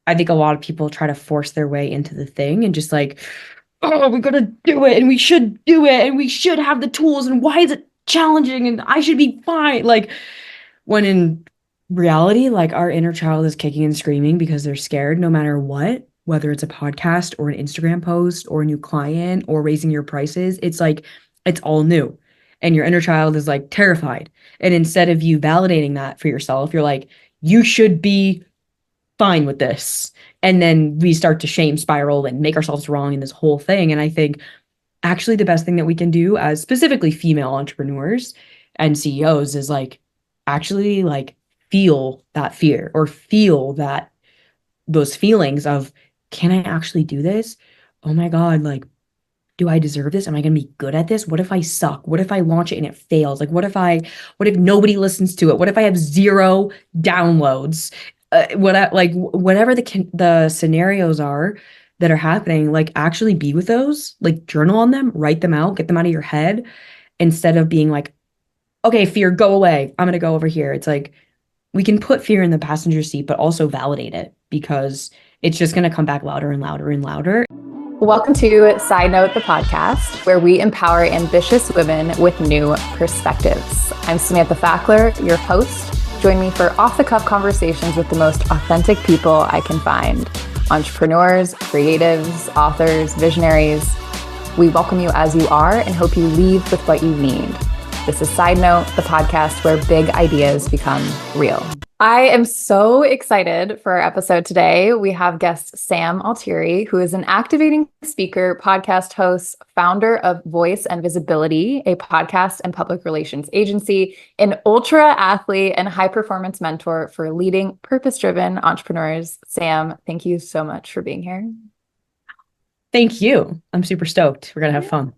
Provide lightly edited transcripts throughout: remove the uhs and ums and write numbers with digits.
I think a lot of people try to force their way into the thing and just like, oh, we gotta do it and we should do it and we should have the tools and why is it challenging and I should be fine. Like when in reality, like our inner child is kicking and screaming because they're scared no matter what, whether it's a podcast or an Instagram post or a new client or raising your prices, it's like it's all new. And your inner child is like terrified. And instead of you validating that for yourself, you're like, you should be fine with this. And then we start to shame spiral and make ourselves wrong in this whole thing. And I think actually the best thing that we can do as specifically female entrepreneurs and CEOs is like actually like feel that fear or feel that those feelings of can I actually do this? Oh my God, like do I deserve this? Am I going to be good at this? What if I suck? What if I launch it and it fails? Like what if nobody listens to it? What if I have zero downloads? Whatever the scenarios are that are happening, like actually be with those, like journal on them, write them out, get them out of your head instead of being like, okay, fear, go away. I'm going to go over here. It's like we can put fear in the passenger seat, but also validate it because it's just going to come back louder and louder and louder. Welcome to Side Note, the podcast, where we empower ambitious women with new perspectives. I'm Samantha Fackler, your host. Join me for off-the-cuff conversations with the most authentic people I can find. Entrepreneurs, creatives, authors, visionaries. We welcome you as you are and hope you leave with what you need. This is Side Note, the podcast where big ideas become real. I am so excited for our episode today. We have guest Sam Altieri, who is an activating speaker, podcast host, founder of Voice and Visibility, a podcast and public relations agency, an ultra athlete and high performance mentor for leading purpose-driven entrepreneurs. Sam, thank you so much for being here. Thank you. I'm super stoked. We're going to have fun.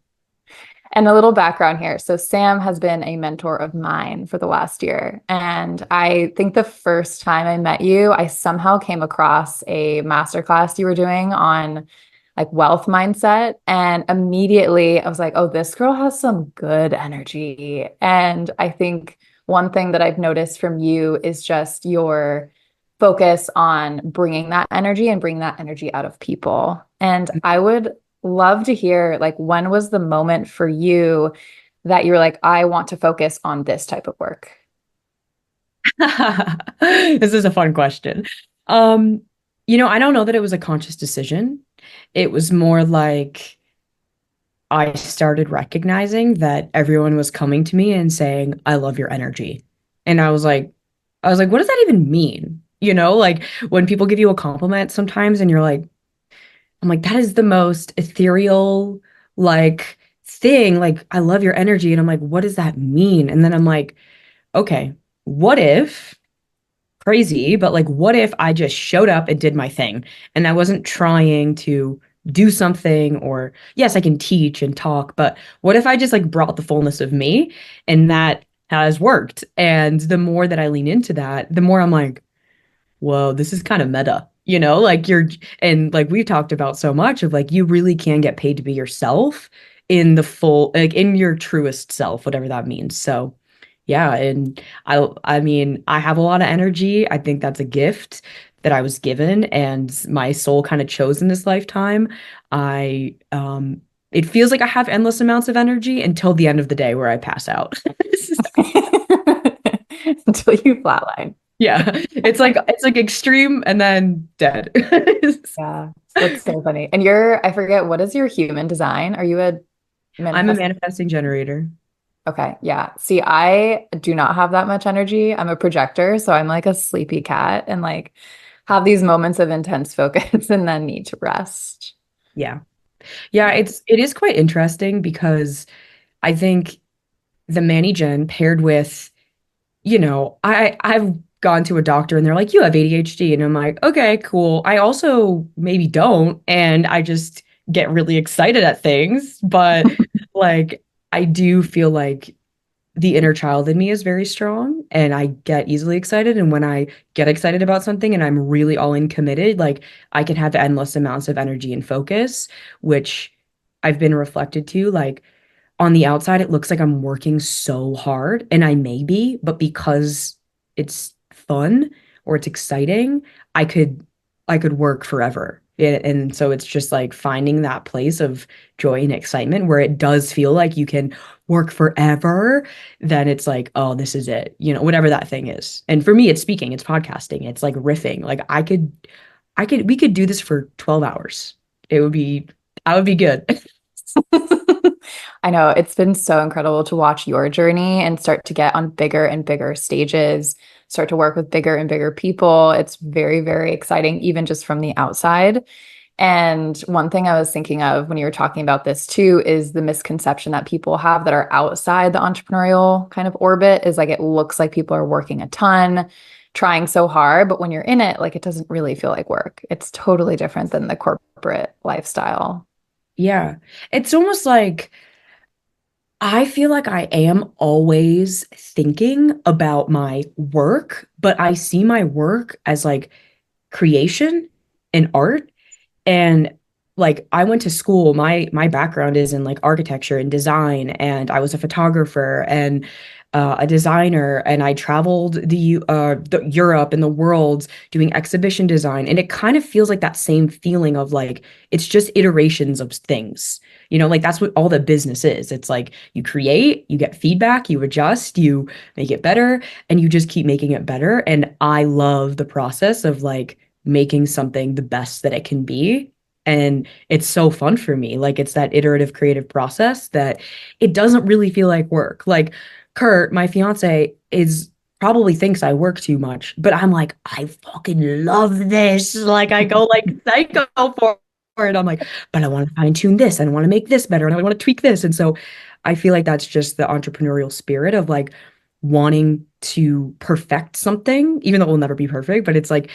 And a little background here. So Sam has been a mentor of mine for the last year. And I think the first time I met you, I somehow came across a masterclass you were doing on like wealth mindset. And immediately I was like, oh, this girl has some good energy. And I think one thing that I've noticed from you is just your focus on bringing that energy and bringing that energy out of people. And I would love to hear, like, when was the moment for you that you're like, I want to focus on this type of work? This is a fun question. I don't know that it was a conscious decision. It was more like I started recognizing that everyone was coming to me and saying, I love your energy. And I was like, what does that even mean? Like when people give you a compliment sometimes and you're like, I'm like, that is the most ethereal, like, thing. Like, I love your energy. And I'm like, what does that mean? And then I'm like, okay, what if, crazy, but like, what if I just showed up and did my thing? And I wasn't trying to do something, or yes, I can teach and talk, but what if I just like brought the fullness of me? And that has worked. And the more that I lean into that, the more I'm like, whoa, this is kind of meta, like and like we've talked about so much of like, you really can get paid to be yourself in the full, like in your truest self, whatever that means. So yeah. And I mean, I have a lot of energy. I think that's a gift that I was given and my soul kind of chose in this lifetime. It feels like I have endless amounts of energy until the end of the day where I pass out. Until you flatline. Yeah, it's like extreme and then dead. Yeah, that's so funny. And I forget, what is your human design? Are you a I'm a manifest? manifesting generator. Okay, yeah. See, I do not have that much energy. I'm a projector, so I'm like a sleepy cat and like have these moments of intense focus and then need to rest. Yeah. Yeah, it is quite interesting because I think the Manny Gen paired with, I've gone to a doctor and they're like, you have ADHD. And I'm like, okay, cool. I also maybe don't. And I just get really excited at things. But like, I do feel like the inner child in me is very strong and I get easily excited. And when I get excited about something and I'm really all in committed, like I can have endless amounts of energy and focus, which I've been reflected to. Like on the outside, it looks like I'm working so hard, and I may be, but because it's fun or it's exciting, I could I could work forever. And so it's just like finding that place of joy and excitement where it does feel like you can work forever. Then it's like, oh, this is it, whatever that thing is. And for me, it's speaking, it's podcasting, it's like riffing. Like we could do this for 12 hours. It would be, I would be good. I know it's been so incredible to watch your journey and start to get on bigger and bigger stages, start to work with bigger and bigger people. It's very, very exciting, even just from the outside. And one thing I was thinking of when you were talking about this too is the misconception that people have that are outside the entrepreneurial kind of orbit is like it looks like people are working a ton, trying so hard, but when you're in it, like it doesn't really feel like work. It's totally different than the corporate lifestyle. Yeah. It's almost like I feel like I am always thinking about my work, but I see my work as like creation and art. And like I went to school, my background is in like architecture and design, and I was a photographer and a designer, and I traveled the Europe and the world doing exhibition design, and it kind of feels like that same feeling of like it's just iterations of things. Like that's what all the business is. It's like you create, you get feedback, you adjust, you make it better, and you just keep making it better. And I love the process of like making something the best that it can be. And it's so fun for me. Like it's that iterative creative process that it doesn't really feel like work. Like Kurt, my fiance, is probably thinks I work too much, but I'm like, I fucking love this. Like I go like psycho for it. I'm like, but I want to fine tune this and I want to make this better and I want to tweak this. And so I feel like that's just the entrepreneurial spirit of like wanting to perfect something, even though it will never be perfect, but it's like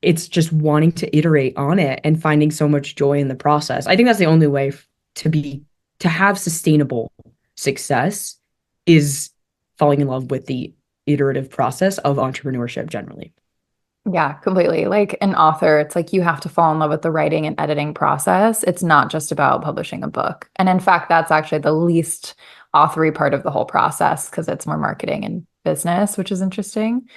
it's just wanting to iterate on it and finding so much joy in the process. I think that's the only way to be to have sustainable success is falling in love with the iterative process of entrepreneurship generally. Yeah, completely. Like an author, it's like you have to fall in love with the writing and editing process. It's not just about publishing a book. And in fact, that's actually the least authory part of the whole process because it's more marketing and business, which is interesting.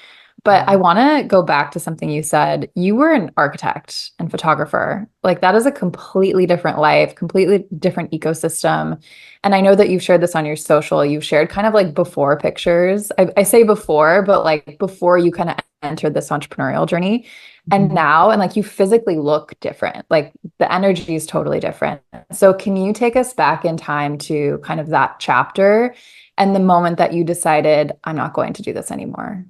But I Yeah. want to go back to something you said. You were an architect and photographer. Like that is a completely different life, completely different ecosystem. And I know that you've shared this on your social. You've shared kind of like before pictures. I say before, but like before you kind of entered this entrepreneurial journey. And Mhm. now, and like you physically look different. Like the energy is totally different. So can you take us back in time to kind of that chapter and the moment that you decided, I'm not going to do this anymore?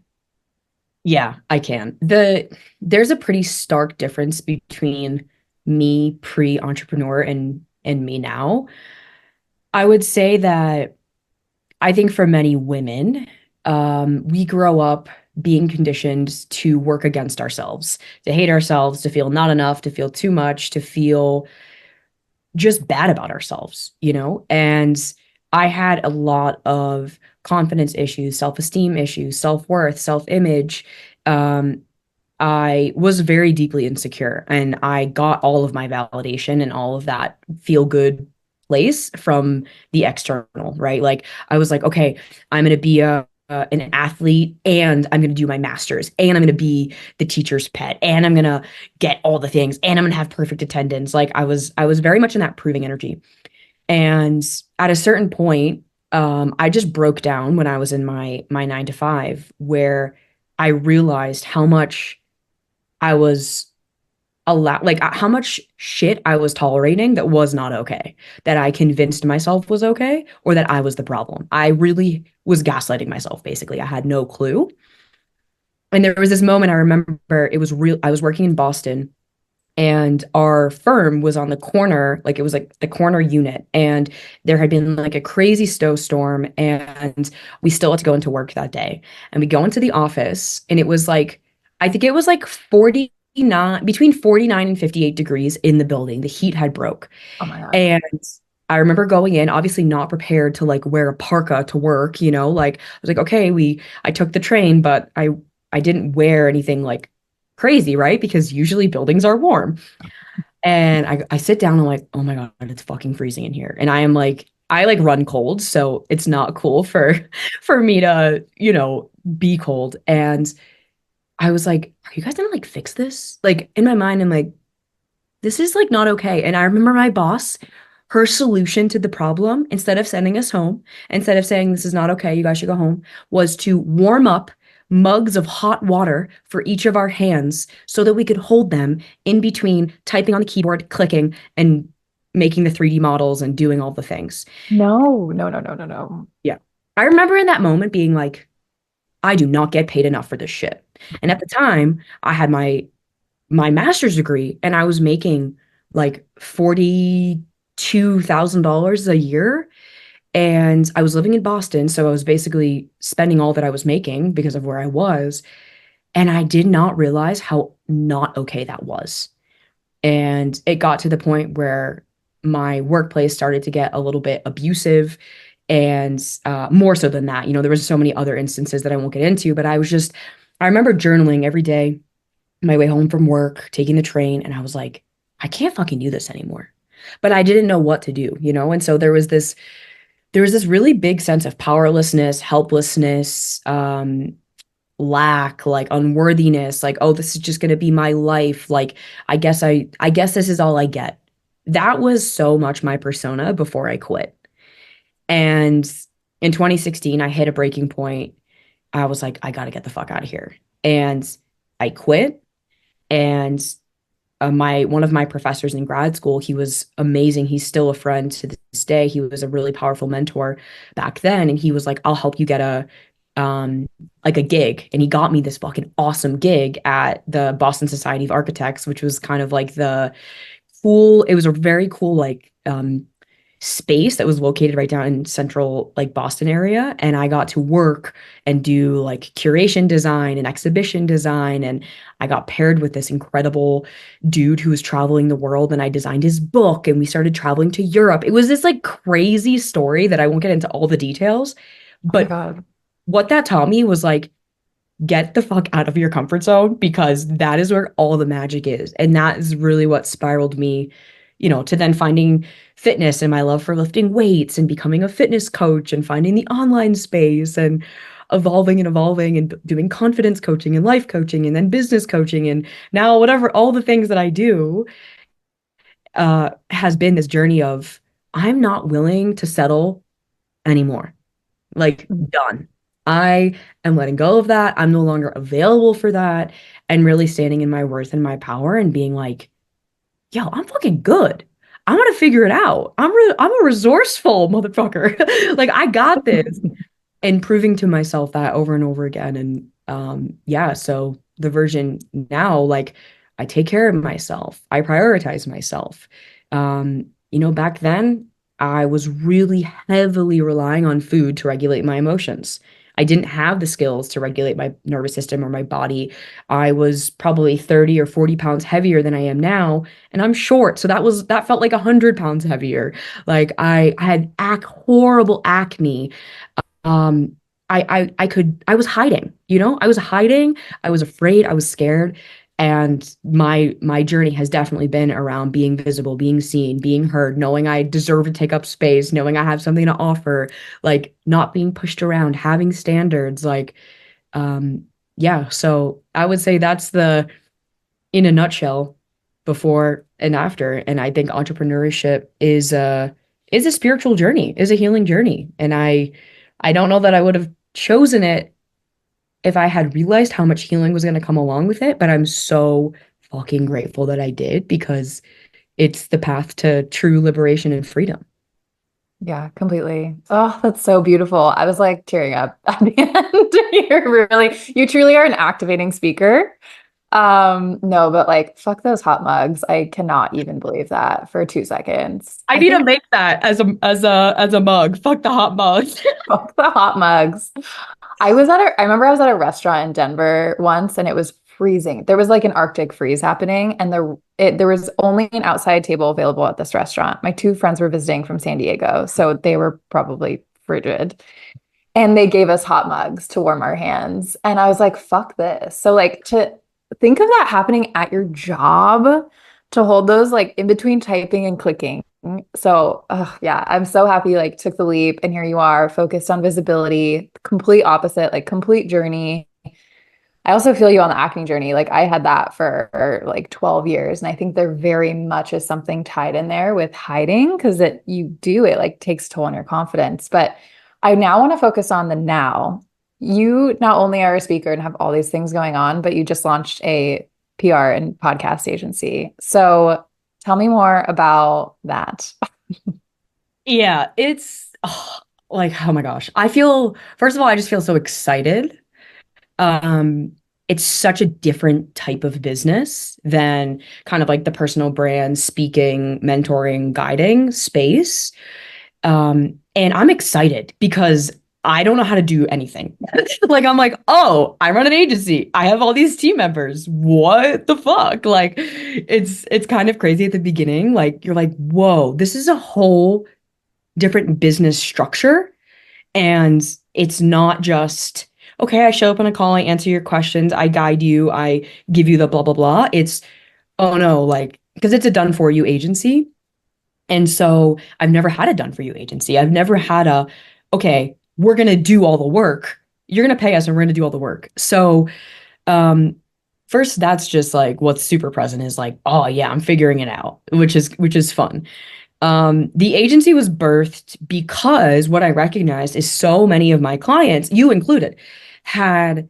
Yeah, I can. There's a pretty stark difference between me pre-entrepreneur and me now. I would say that I think for many women, we grow up being conditioned to work against ourselves, to hate ourselves, to feel not enough, to feel too much, to feel just bad about ourselves. And I had a lot of confidence issues, self-esteem issues, self-worth, self-image. Um, I was very deeply insecure and I got all of my validation and all of that feel good place from the external, right? Like I was like, okay, I'm going to be an athlete and I'm going to do my master's and I'm going to be the teacher's pet and I'm going to get all the things and I'm going to have perfect attendance. Like I was very much in that proving energy. And at a certain point, I just broke down when I was in my 9 to 5 where I realized how much I was like how much shit I was tolerating that was not okay, that I convinced myself was okay, or that I was the problem. I really was gaslighting myself, basically. I had no clue. And there was this moment I remember it was real. I was working in Boston and our firm was on the corner, like it was like the corner unit, and there had been like a crazy snowstorm, and we still had to go into work that day. And we go into the office, and it was like, I think it was like 49, between 49 and 58 degrees in the building. The heat had broke. Oh my God. And I remember going in, obviously not prepared to like wear a parka to work. Like I was like, okay, I took the train, but I didn't wear anything like crazy, right? Because usually buildings are warm. And I sit down and I'm like, oh my God, it's fucking freezing in here. And I like run cold, so it's not cool for for me to, be cold. And I was like, are you guys gonna like fix this? Like in my mind, I'm like, this is like not okay. And I remember my boss, her solution to the problem, instead of sending us home, instead of saying this is not okay, you guys should go home, was to warm up mugs of hot water for each of our hands so that we could hold them in between typing on the keyboard, clicking, and making the 3D models and doing all the things. No, no, no, no, no, no. Yeah. I remember in that moment being like, I do not get paid enough for this shit. And at the time, I had my master's degree and I was making like $42,000 a year. And I was living in Boston. So I was basically spending all that I was making because of where I was. And I did not realize how not okay that was. And it got to the point where my workplace started to get a little bit abusive and more so than that. There was so many other instances that I won't get into, but I remember journaling every day my way home from work, taking the train, and I was like, I can't fucking do this anymore. But I didn't know what to do. And so there was this really big sense of powerlessness, helplessness, lack, like unworthiness, like, oh, this is just gonna be my life. Like, I guess this is all I get. That was so much my persona before I quit. And in 2016, I hit a breaking point. I was like, I gotta get the fuck out of here. And I quit. And my one of my professors in grad school, he was amazing. He's still a friend to this day. He was a really powerful mentor back then, and he was like, "I'll help you get a gig." And he got me this fucking awesome gig at the Boston Society of Architects, which was kind of like the cool. It was a very cool like space that was located right down in central like Boston area, and I got to work and do like curation design and exhibition design, and I got paired with this incredible dude who was traveling the world, and I designed his book and we started traveling to Europe. It was this like crazy story that I won't get into all the details, Oh my but God. what that taught me was like, get the fuck out of your comfort zone because that is where all the magic is. And that is really what spiraled me, to then finding fitness and my love for lifting weights and becoming a fitness coach and finding the online space and evolving and doing confidence coaching and life coaching and then business coaching. And now, whatever, all the things that I do has been this journey of I'm not willing to settle anymore. Like, done. I am letting go of that. I'm no longer available for that. And really standing in my worth and my power and being like, yo, I'm fucking good. I'm gonna figure it out. I'm a resourceful motherfucker. Like, I got this. And proving to myself that over and over again. And yeah, so the version now, like, I take care of myself. I prioritize myself. Back then I was really heavily relying on food to regulate my emotions. I didn't have the skills to regulate my nervous system or my body. I was probably 30 or 40 pounds heavier than I am now, and I'm short. So that felt like 100 pounds heavier. Like I had horrible acne. um I was hiding, I was hiding, I was afraid, I was scared. And my journey has definitely been around being visible, being seen, being heard, knowing I deserve to take up space, knowing I have something to offer, like not being pushed around, having standards, like um yeah, so I would say that's the in a nutshell before and after. And I think entrepreneurship is a spiritual journey, is a healing journey. And I don't know that I would have chosen it if I had realized how much healing was going to come along with it, but I'm so fucking grateful that I did because it's the path to true liberation and freedom. Yeah, completely. Oh, that's so beautiful. I was like tearing up at the end. You truly are an activating speaker. No, but like, fuck those hot mugs. I cannot even believe that for 2 seconds. I I need to think make that as a mug. Fuck the hot mug. fuck the hot mugs. I remember I was at a restaurant in Denver once and it was freezing. There was like an Arctic freeze happening and there was only an outside table available at this restaurant. My two friends were visiting from San Diego, so they were probably frigid. And they gave us hot mugs to warm our hands. And I was like, fuck this. So like to think of that happening at your job, to hold those like in between typing and clicking. So, yeah, I'm so happy you like took the leap and here you are focused on visibility, complete opposite, like complete journey. I also feel you on the acting journey. Like I had that for like 12 years. And I think there very much is something tied in there with hiding because it like takes toll on your confidence. But I now want to focus on the now. You not only are a speaker and have all these things going on, but you just launched a PR and podcast agency. So tell me more about that. Yeah, it's like, oh my gosh. First of all, I just feel so excited. Um, it's such a different type of business than kind of like the personal brand, speaking, mentoring, guiding space. And I'm excited because I don't know how to do anything. Like I'm like, oh, I run an agency. I have all these team members. What the fuck? Like it's kind of crazy at the beginning. Like you're like, whoa, this is a whole different business structure. And it's not just, okay, I show up on a call, I answer your questions, I guide you, I give you the blah, blah, blah. It's, oh no, like, because it's a done for you agency. And so I've never had a done for you agency. I've never had okay, we're going to do all the work. You're going to pay us and we're going to do all the work. So, um, first, that's just like what's super present is like, oh yeah, I'm figuring it out, which is fun. The agency was birthed because what I recognized is so many of my clients, you included, had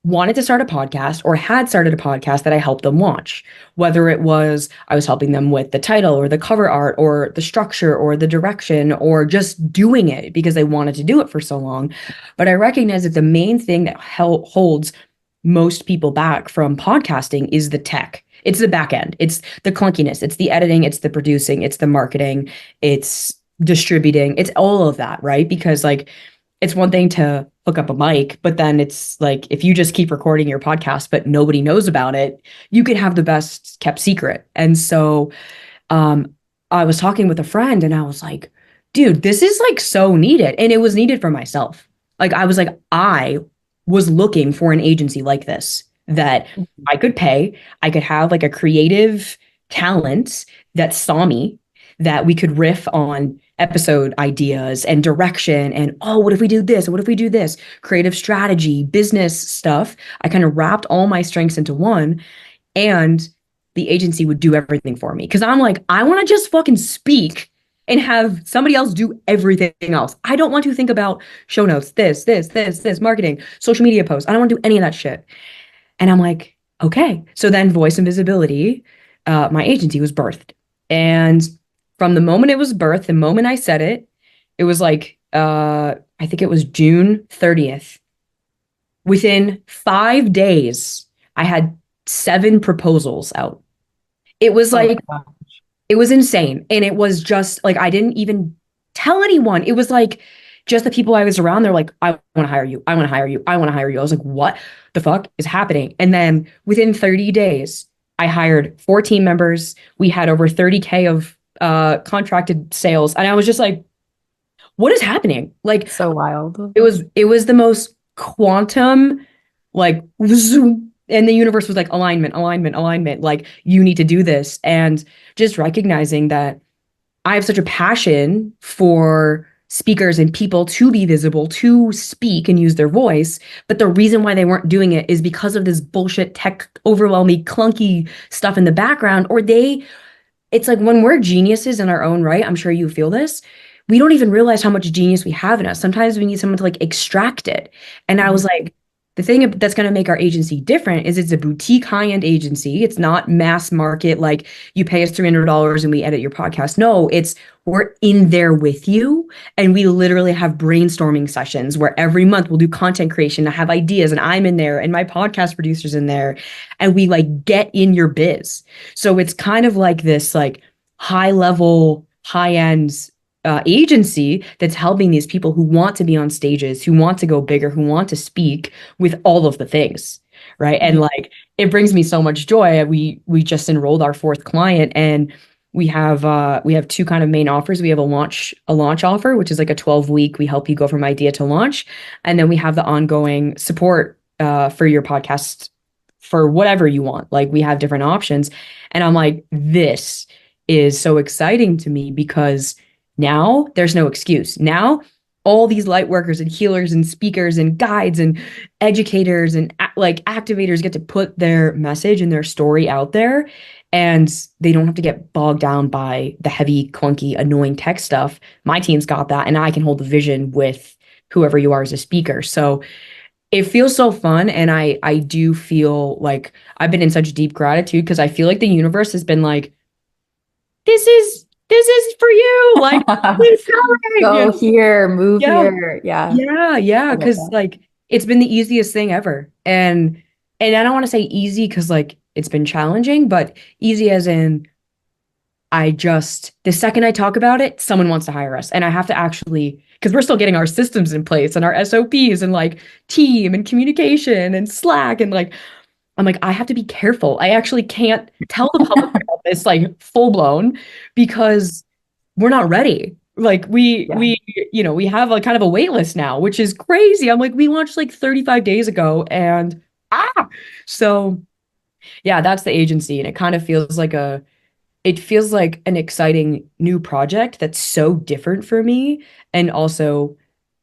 wanted to start a podcast or had started a podcast that I helped them launch. Whether it was I was helping them with the title or the cover art or the structure or the direction or just doing it because they wanted to do it for so long. But I recognize that the main thing that holds most people back from podcasting is the tech. It's the back end. It's the clunkiness. It's the editing. It's the producing. It's the marketing. It's distributing. It's all of that, right? Because like it's one thing to hook up a mic, but then it's like if you just keep recording your podcast, but nobody knows about it, you could have the best kept secret. And so I was talking with a friend and I was like, dude, this is like so needed. And it was needed for myself. Like I was like, I was looking for an agency like this that I could pay. I could have like a creative talent that saw me, that we could riff on episode ideas and direction and, oh, what if we do this? What if we do this? Creative strategy, business stuff. I kind of wrapped all my strengths into one, and the agency would do everything for me. Cause I'm like, I want to just fucking speak and have somebody else do everything else. I don't want to think about show notes, this, marketing, social media posts. I don't want to do any of that shit. And I'm like, okay. So then Voice and Visibility, my agency was birthed. And from the moment it was birthed, the moment I said it, it was like, I think it was June 30th. Within 5 days, I had 7 proposals out. It was like, it was insane. And it was just like, I didn't even tell anyone. It was like, just the people I was around, they're like, I want to hire you. I want to hire you. I want to hire you. I was like, what the fuck is happening? And then within 30 days, I hired 4 team members. We had over 30K of contracted sales. And I was just like, what is happening? Like, So wild. it was the most quantum, like, zoom. And the universe was like, alignment, alignment, alignment. Like, you need to do this. And just recognizing that I have such a passion for speakers and people to be visible, to speak and use their voice. But the reason why they weren't doing it is because of this bullshit tech, overwhelming, clunky stuff in the background. It's like when we're geniuses in our own right, I'm sure you feel this, we don't even realize how much genius we have in us. Sometimes we need someone to like extract it. And I was like, the thing that's going to make our agency different is it's a boutique high-end agency. It's not mass market, like you pay us $300 and we edit your podcast. No, we're in there with you. And we literally have brainstorming sessions where every month we'll do content creation. I have ideas and I'm in there and my podcast producer's in there. And we like get in your biz. So it's kind of like this like high level, high-end agency that's helping these people who want to be on stages, who want to go bigger, who want to speak with all of the things, right? And like it brings me so much joy. We just enrolled our 4th client, and we have 2 kind of main offers. We have a launch offer, which is like a 12-week. We help you go from idea to launch, and then we have the ongoing support for your podcast for whatever you want. Like we have different options, and I'm like, this is so exciting to me because now there's no excuse. Now all these light workers and healers and speakers and guides and educators and like activators get to put their message and their story out there, and they don't have to get bogged down by the heavy, clunky, annoying tech stuff. My team's got that, and I can hold the vision with whoever you are as a speaker. So it feels so fun, and I do feel like I've been in such deep gratitude because I feel like the universe has been like, this is for you. Like, it's coming. Go here, move Yeah. here. Yeah, Yeah, yeah, I love because that. like it's been the easiest thing ever. And I don't want to say easy because like it's been challenging, but easy as in I just the second I talk about it, someone wants to hire us. And I have to actually because we're still getting our systems in place and our SOPs and like team and communication and Slack and like I'm like, I have to be careful. I actually can't tell the public about this like full blown because we're not ready. Like Yeah. we have like kind of a wait list now, which is crazy. I'm like, we launched like 35 days ago and so yeah, that's the agency. And it kind of feels like it feels like an exciting new project that's so different for me and also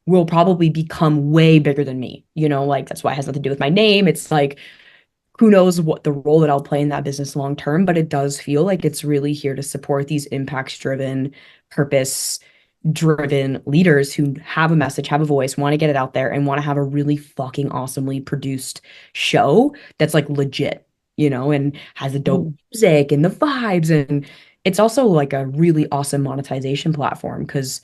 will probably become way bigger than me. Like that's why it has nothing to do with my name. It's like who knows what the role that I'll play in that business long term, but it does feel like it's really here to support these impacts driven, purpose driven leaders who have a message, have a voice, want to get it out there, and want to have a really fucking awesomely produced show that's like legit, and has the dope Mm. music and the vibes. And it's also like a really awesome monetization platform because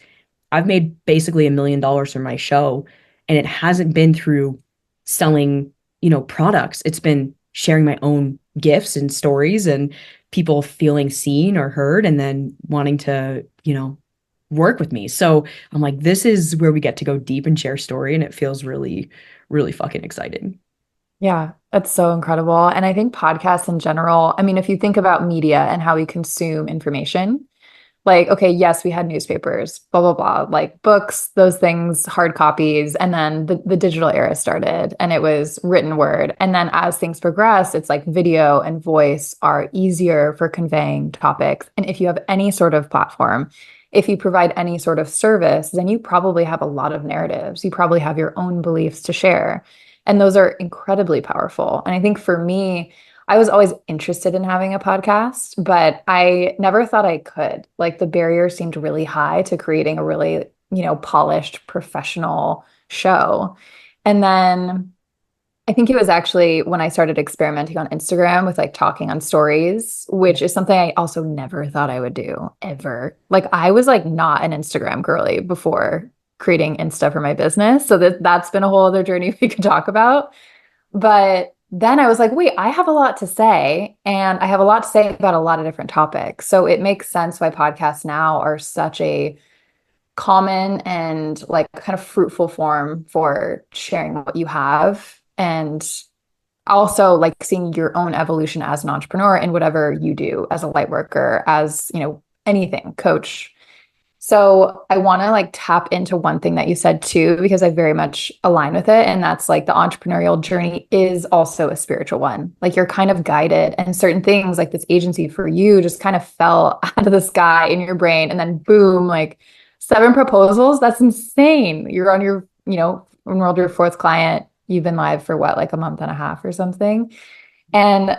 I've made basically $1 million from my show, and it hasn't been through selling, products. It's been sharing my own gifts and stories and people feeling seen or heard and then wanting to, work with me. So I'm like, this is where we get to go deep and share story, and it feels really, really fucking exciting. Yeah, that's so incredible. And I think podcasts in general, I mean, if you think about media and how we consume information, like, okay, yes, we had newspapers, blah, blah, blah, like books, those things, hard copies. And then the digital era started and it was written word. And then as things progress, it's like video and voice are easier for conveying topics. And if you have any sort of platform, if you provide any sort of service, then you probably have a lot of narratives. You probably have your own beliefs to share. And those are incredibly powerful. And I think for me, I was always interested in having a podcast, but I never thought I could. Like the barrier seemed really high to creating a really, polished professional show. And then I think it was actually when I started experimenting on Instagram with like talking on stories, which is something I also never thought I would do ever. Like I was like not an Instagram girly before creating Insta for my business. So that's been a whole other journey we could talk about. But then I was like, wait, I have a lot to say, and I have a lot to say about a lot of different topics. So it makes sense why podcasts now are such a common and like kind of fruitful form for sharing what you have. And also like seeing your own evolution as an entrepreneur in whatever you do as a light worker, as, anything, coach. So I want to like tap into one thing that you said too, because I very much align with it. And that's like the entrepreneurial journey is also a spiritual one. Like you're kind of guided, and certain things like this agency for you just kind of fell out of the sky in your brain. And then boom, like 7 proposals. That's insane. You're on your, enrolled your fourth client. You've been live for what, like a month and a half or something. And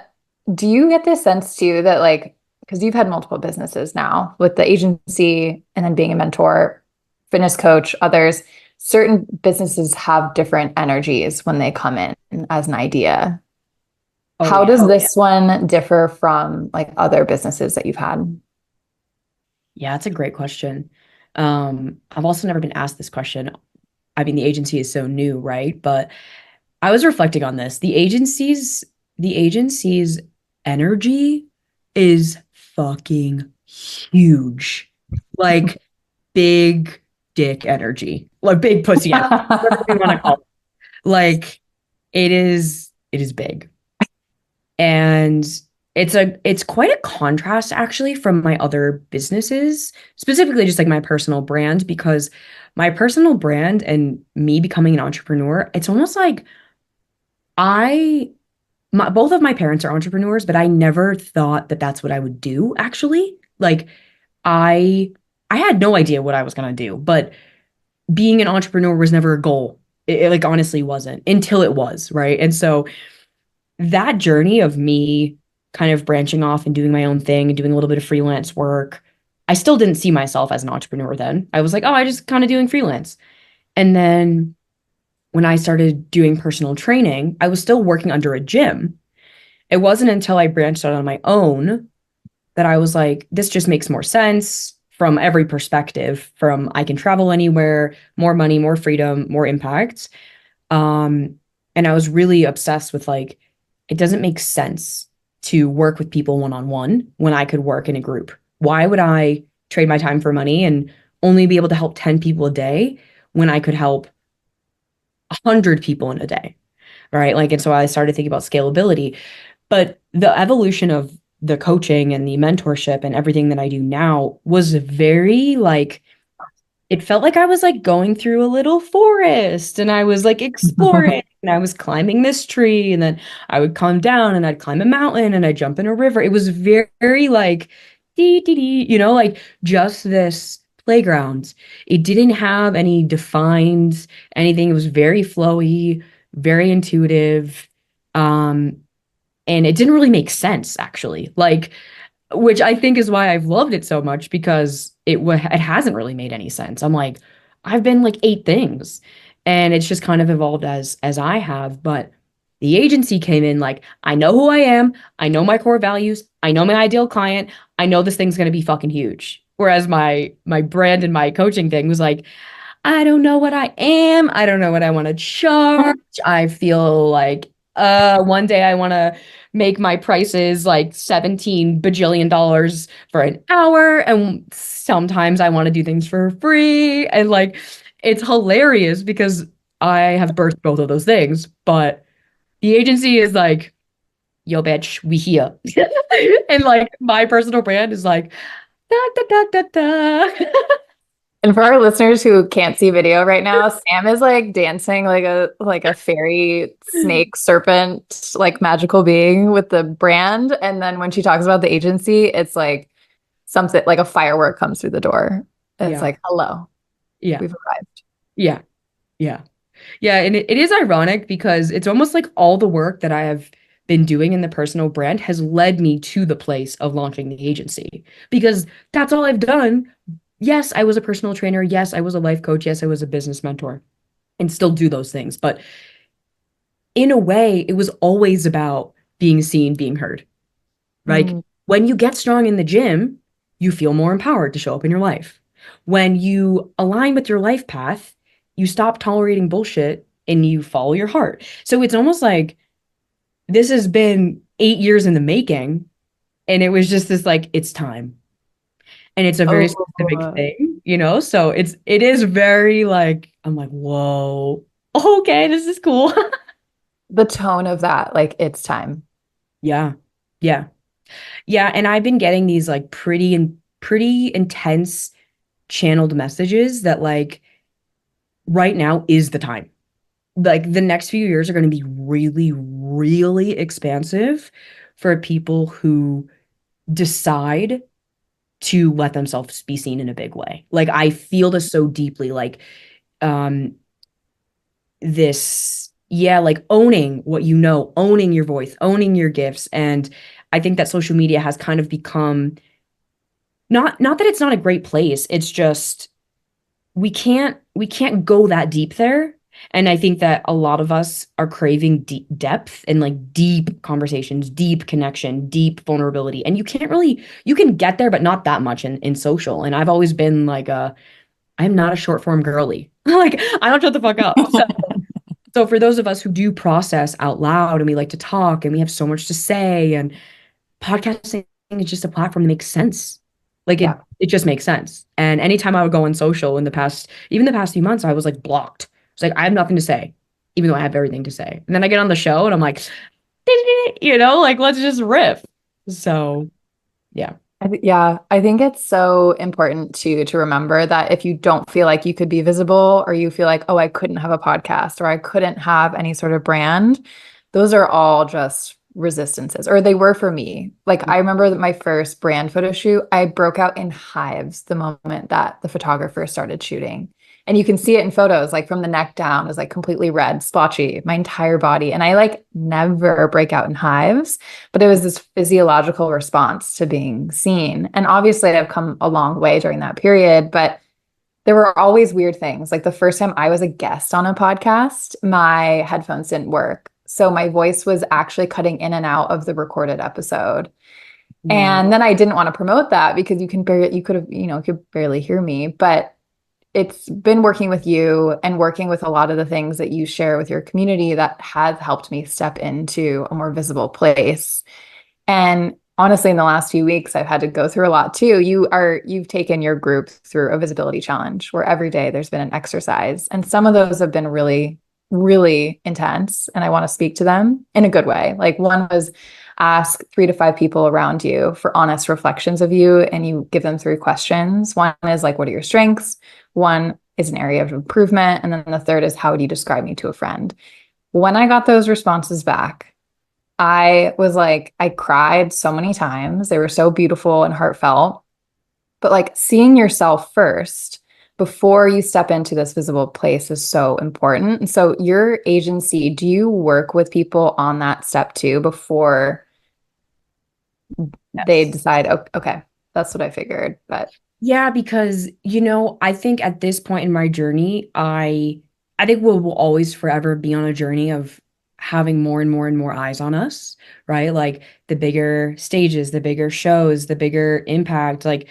do you get this sense too that like, because you've had multiple businesses now with the agency and then being a mentor, fitness coach, others, certain businesses have different energies when they come in as an idea. Oh How yeah. does this one differ from like other businesses that you've had? Yeah, that's a great question. I've also never been asked this question. I mean, the agency is so new, right? But I was reflecting on this. The agency's energy is fucking huge. Like big dick energy. Like big pussy energy. Whatever you want to call it. Like it is big. And it's quite a contrast actually from my other businesses, specifically just like my personal brand, because my personal brand and me becoming an entrepreneur, it's almost like I both of my parents are entrepreneurs, but I never thought that that's what I would do actually. Like I I had no idea what I was gonna do, but being an entrepreneur was never a goal. It like honestly wasn't until it was, right? And so that journey of me kind of branching off and doing my own thing and doing a little bit of freelance work, I still didn't see myself as an entrepreneur then. I was like, oh, I just kind of doing freelance. And then when I started doing personal training, I was still working under a gym. It wasn't until I branched out on my own that I was like, this just makes more sense from every perspective, from I can travel anywhere, more money, more freedom, more impact. Um, and I was really obsessed with like, it doesn't make sense to work with people one on one when I could work in a group. Why would I trade my time for money and only be able to help 10 people a day when I could help 100 people in a day? Right. Like, and so I started thinking about scalability. But the evolution of the coaching and the mentorship and everything that I do now was very like, it felt like I was like going through a little forest and I was like exploring and I was climbing this tree and then I would come down and I'd climb a mountain and I'd jump in a river. It was very like dee dee dee, like just this playground. It didn't have any defined anything. It was very flowy, very intuitive. Um, and it didn't really make sense actually. Like which I think is why I've loved it so much because it hasn't really made any sense. I'm like, I've been like eight things, and it's just kind of evolved as I have. But the agency came in like, I know who I am, I know my core values, I know my ideal client, I know this thing's gonna be fucking huge. Whereas my brand and my coaching thing was like, I don't know what I am. I don't know what I want to charge. I feel like one day I want to make my prices like 17 bajillion dollars for an hour. And sometimes I want to do things for free. And like it's hilarious because I have birthed both of those things. But the agency is like, yo, bitch, we here. And like my personal brand is like, da da da da da. And for our listeners who can't see video right now, Sam is like dancing like a fairy snake serpent like magical being with the brand. And then when she talks about the agency, it's like something like a firework comes through the door. It's Yeah. like, hello, Yeah. we've arrived. Yeah. Yeah. Yeah, and it is ironic because it's almost like all the work that I have been doing in the personal brand has led me to the place of launching the agency because that's all I've done. Yes, I was a personal trainer. Yes, I was a life coach. Yes, I was a business mentor and still do those things. But in a way, it was always about being seen, being heard. Like Mm. when you get strong in the gym, you feel more empowered to show up in your life. When you align with your life path, you stop tolerating bullshit and you follow your heart. So it's almost like this has been 8 years in the making, and it was just this like, it's time. And it's a very specific Oh, thing, So it is very like, I'm like, whoa, okay, this is cool. the tone of that, like it's time. Yeah. Yeah. Yeah. And I've been getting these like pretty intense channeled messages that like right now is the time. Like the next few years are going to be really, really expansive for people who decide to let themselves be seen in a big way. Like I feel this so deeply, like um this, yeah, like owning what you know, owning your voice, owning your gifts. And I think that social media has kind of become not that it's not a great place, it's just we can't go that deep there. And I think that a lot of us are craving deep depth and like deep conversations, deep connection, deep vulnerability. And you can get there, but not that much in social. And I've always been like I'm not a short form girly. Like I don't shut the fuck up. So for those of us who do process out loud and we like to talk and we have so much to say, and podcasting is just a platform that makes sense. Like Yeah. it just makes sense. And anytime I would go on social in the past, even the past few months, I was like blocked. It's like I have nothing to say, even though I have everything to say. And then I get on the show and I'm like, like let's just riff. So yeah. Yeah, I think it's so important to remember that if you don't feel like you could be visible or you feel like, oh, I couldn't have a podcast or I couldn't have any sort of brand, those are all just resistances, or they were for me. Like I remember that my first brand photo shoot, I broke out in hives the moment that the photographer started shooting. And you can see it in photos, like from the neck down is like completely red, splotchy, my entire body. And I like never break out in hives, but it was this physiological response to being seen. And obviously I've come a long way during that period, but there were always weird things. Like the first time I was a guest on a podcast, my headphones didn't work. So my voice was actually cutting in and out of the recorded episode. Wow. And then I didn't want to promote that because you could have, could barely hear me. But it's been working with you and working with a lot of the things that you share with your community that has helped me step into a more visible place. And honestly, in the last few weeks, I've had to go through a lot too. You've taken your group through a visibility challenge where every day there's been an exercise. And some of those have been really, really intense. And I want to speak to them in a good way. Like one was ask 3 to 5 people around you for honest reflections of you, and you give them 3 questions. One is like, what are your strengths? One is an area of improvement. And then the third is, how would you describe me to a friend? When I got those responses back, I was like, I cried so many times. They were so beautiful and heartfelt. But like seeing yourself first before you step into this visible place is so important. And so your agency, do you work with people on that step too before they Yes. decide, oh, okay, that's what I figured. But Yeah, because I think at this point in my journey, I think we'll always forever be on a journey of having more and more and more eyes on us, right? Like the bigger stages, the bigger shows, the bigger impact, like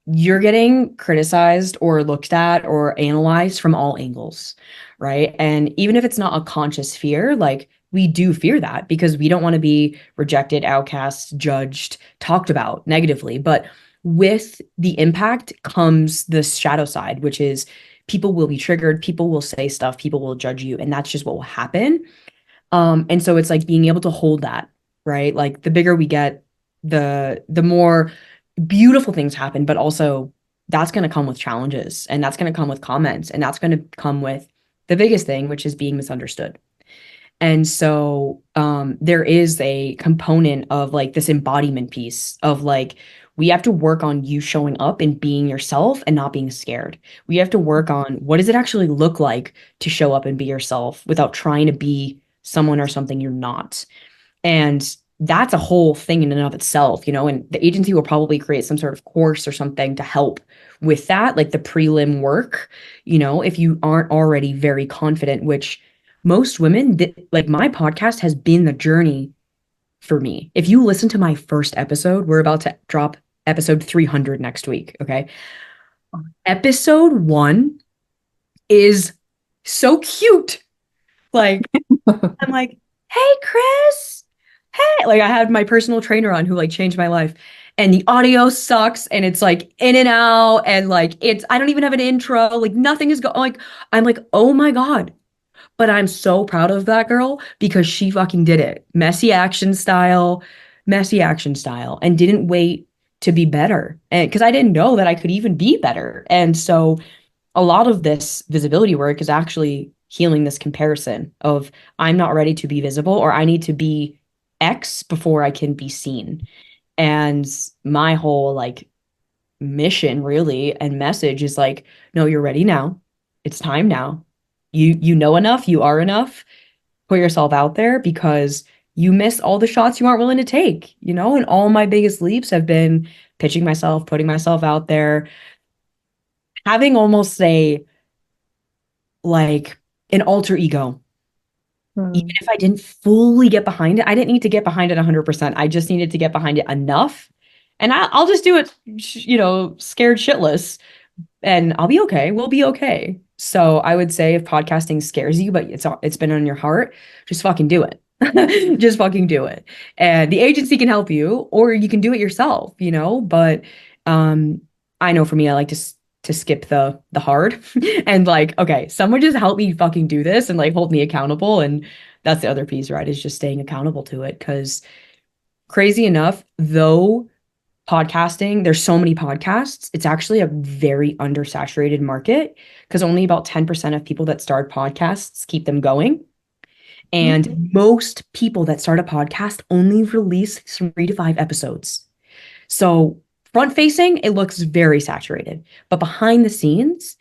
you're getting criticized or looked at or analyzed from all angles, right? And even if it's not a conscious fear, like we do fear that because we don't want to be rejected, outcast, judged, talked about negatively. But with the impact comes the shadow side, which is people will be triggered, people will say stuff, people will judge you, and that's just what will happen. And so it's like being able to hold that, right? Like the bigger we get, the more beautiful things happen, but also that's going to come with challenges and that's going to come with comments and that's going to come with the biggest thing, which is being misunderstood. And so there is a component of like this embodiment piece of like, we have to work on you showing up and being yourself and not being scared. We have to work on what does it actually look like to show up and be yourself without trying to be someone or something you're not. And that's a whole thing in and of itself, and the agency will probably create some sort of course or something to help with that, like the prelim work, if you aren't already very confident, which most women, like my podcast has been the journey for me. If you listen to my first episode, we're about to drop episode 300 next week, okay? Episode 1 is so cute. Like, I'm like, hey, Chris. Hey, like I had my personal trainer on who like changed my life. And the audio sucks and it's like in and out and like I don't even have an intro. Like nothing is going like I'm like, oh my God. But I'm so proud of that girl because she fucking did it. Messy action style, and didn't wait to be better. And because I didn't know that I could even be better. And so a lot of this visibility work is actually healing this comparison of I'm not ready to be visible or I need to be X before I can be seen. And my whole like mission really and message is like, no, you're ready now. It's time now. You know enough, you are enough. Put yourself out there because you miss all the shots you aren't willing to take, and all my biggest leaps have been pitching myself, putting myself out there, having almost a like an alter ego. Even Hmm. if I didn't fully get behind it, I didn't need to get behind it 100%. I just needed to get behind it enough. And I'll just do it, scared shitless, and I'll be okay. We'll be okay. So I would say if podcasting scares you, but it's been on your heart, just fucking do it. Just fucking do it. And the agency can help you, or you can do it yourself, But um, I know for me, I like to skip the hard and like, okay, someone just help me fucking do this and like hold me accountable. And that's the other piece, right? Is just staying accountable to it. Because crazy enough, though podcasting, there's so many podcasts, it's actually a very undersaturated market because only about 10% of people that start podcasts keep them going. And most people that start a podcast only release 3 to 5 episodes. So front facing, it looks very saturated. But behind the scenes,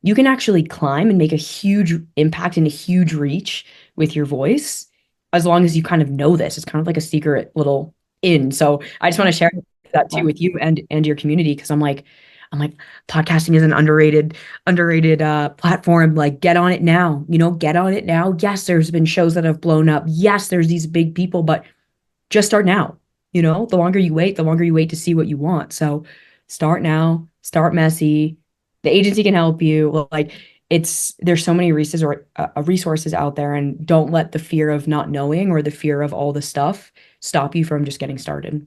you can actually climb and make a huge impact and a huge reach with your voice as long as you kind of know this. It's kind of like a secret little in. So I just want to share that too with you and your community because I'm like podcasting is an underrated platform. Like get on it now, get on it now. Yes, there's been shows that have blown up. Yes, there's these big people, but just start now. The longer you wait to see what you want. So start now, start messy. The agency can help you. Like there's so many resources out there, and don't let the fear of not knowing or the fear of all the stuff stop you from just getting started.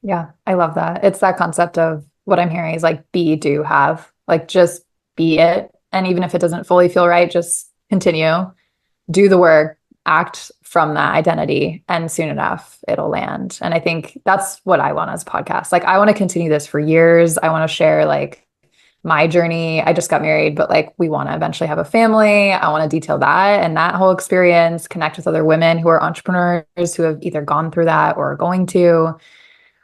Yeah, I love that. It's that concept of what I'm hearing is like be, do, have. Like just be it. And even if it doesn't fully feel right, just continue, do the work, act from that identity, and soon enough it'll land. And I think that's what I want as a podcast. Like I want to continue this for years. I want to share like my journey. I just got married, but like we want to eventually have a family. I want to detail that and that whole experience, connect with other women who are entrepreneurs who have either gone through that or are going to.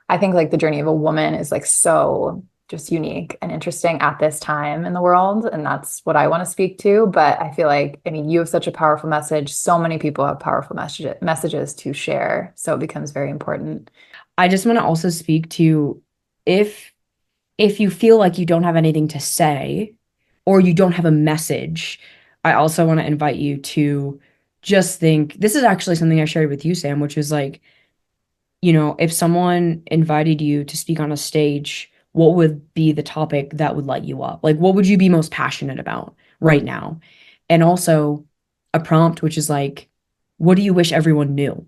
I think like the journey of a woman is like so just unique and interesting at this time in the world. And that's what I want to speak to. But I feel like, I mean, you have such a powerful message. So many people have powerful messages to share. So it becomes very important. I just want to also speak to if if you feel like you don't have anything to say or you don't have a message, I also want to invite you to just think this is actually something I shared with you, Sam, which is like, if someone invited you to speak on a stage, what would be the topic that would light you up? Like, what would you be most passionate about right now? And also a prompt, which is like, what do you wish everyone knew?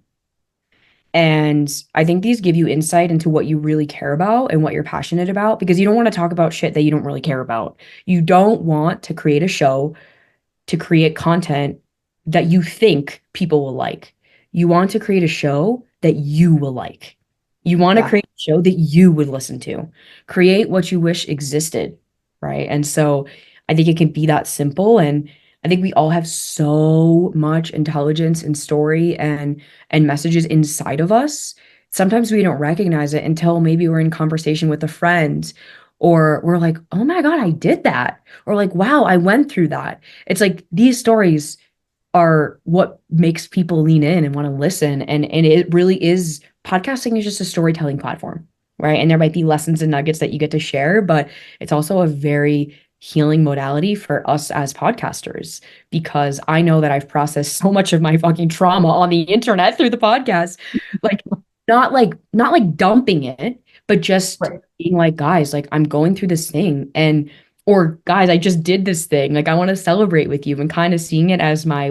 And I think these give you insight into what you really care about and what you're passionate about because you don't want to talk about shit that you don't really care about. You don't want to create a show to create content that you think people will like. You want to create a show that you will like. You want to Yeah. create a show that you would listen to. Create what you wish existed, right? And so I think it can be that simple. And I think we all have so much intelligence and story and messages inside of us. Sometimes we don't recognize it until maybe we're in conversation with a friend or we're like, oh my God, I did that. Or like, wow, I went through that. It's like these stories are what makes people lean in and want to listen. And it really is podcasting is just a storytelling platform, right? And there might be lessons and nuggets that you get to share, but it's also a very healing modality for us as podcasters because I know that I've processed so much of my fucking trauma on the internet through the podcast. Like not like dumping it, but just Right. being like, guys, like I'm going through this thing and or guys, I just did this thing. Like I want to celebrate with you and kind of seeing it as my